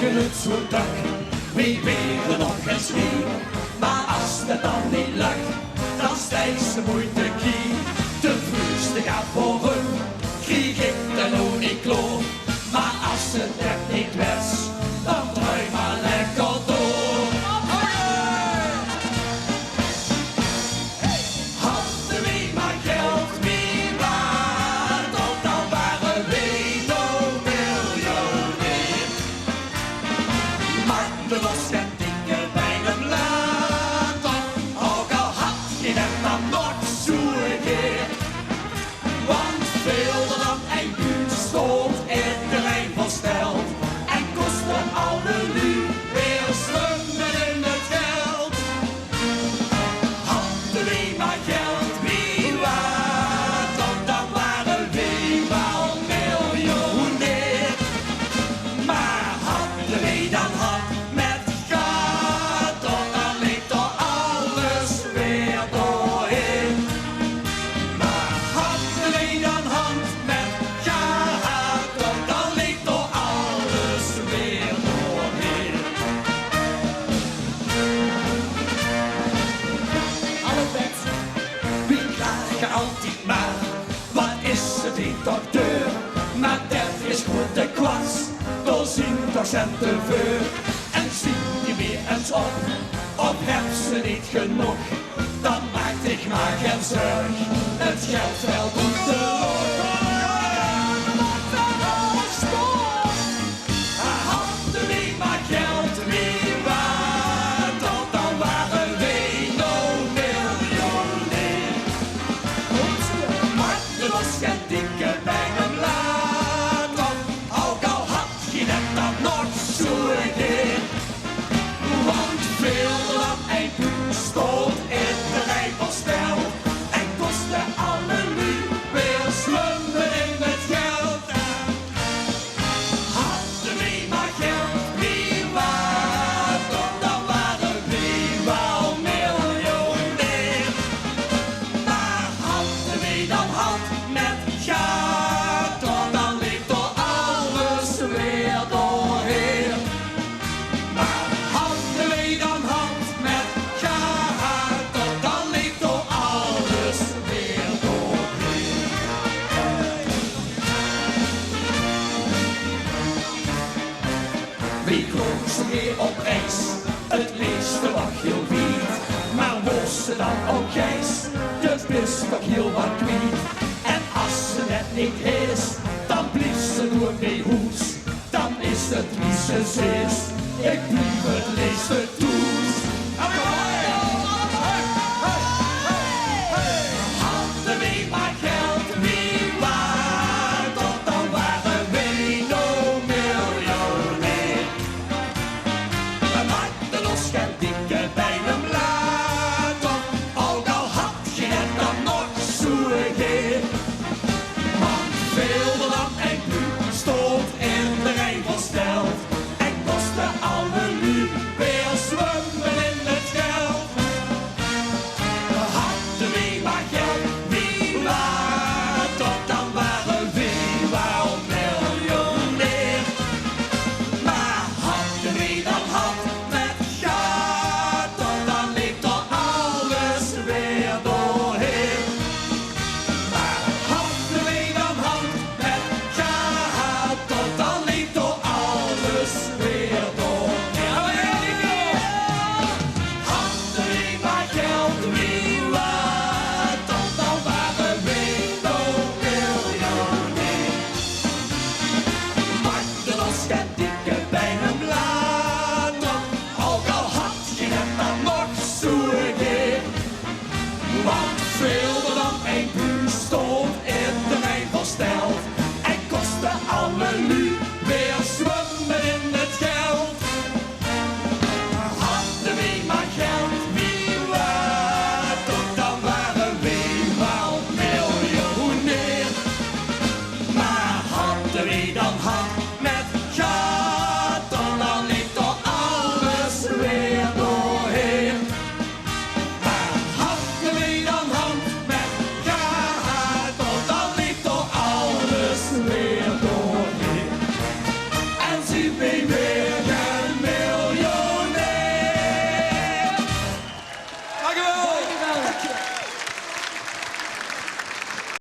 morgen het zo druk, wie weer nog eens wie. Maar als het dan niet lukt, dan stijgt ze moeite kie. De vuurste gaat voor hem, krieg ik de Uniclo. Maar als het echt niet was, dan draai maar lekker door. Hadden we maar geld, wie waard, of dan waren we nog miljonair. Maar de los en dingen bij hem later, ook al had je het dan nog zo'n keer. Want veel dan een buurt stond in de rij versteld en kostte alle lu weer zwemmen in het geld. Hadden we maar geld, wie waard, dan waren we wel miljonair. Maar hadden we dan had met gaat, dan liep er alles weer doorheen. Maar hadden we dan hand met gaat, dan liep er alles weer doorheen. Hallo Bert, wie klagen altijd maar, wat is het die dokter? Maar dat is goed de klas, door zien docenten voor. En zie je weer eens op, of heb ze niet genoeg, dan maak ik maar geen zorg, het geld wel goed terug. Hadden we maar geld, wie waard, dan waren we nog miljonair. Maar er was geen dikke bij hem later, ook al had je het dan nog zo'n keer. Want veel dan een punt stond in de rij versteld en kostte alle lu weer zwemmen in het geld. Hadden we maar geld, wie waard, dan waren we wel miljonair. Maar hadden we dan hand met gaat, dan liep er alles weer doorheen. Maar hadden we dan hand met gaat, dan liep er alles weer doorheen. Wie klonk ze weer op reis, het meeste wat heel wiet. Maar was ze dan ook gijs, de best toch heel wat kwiet. En als ze net niet is, dan blief ze door mee hoes. Dan is het wie ze is, ik blief het leest het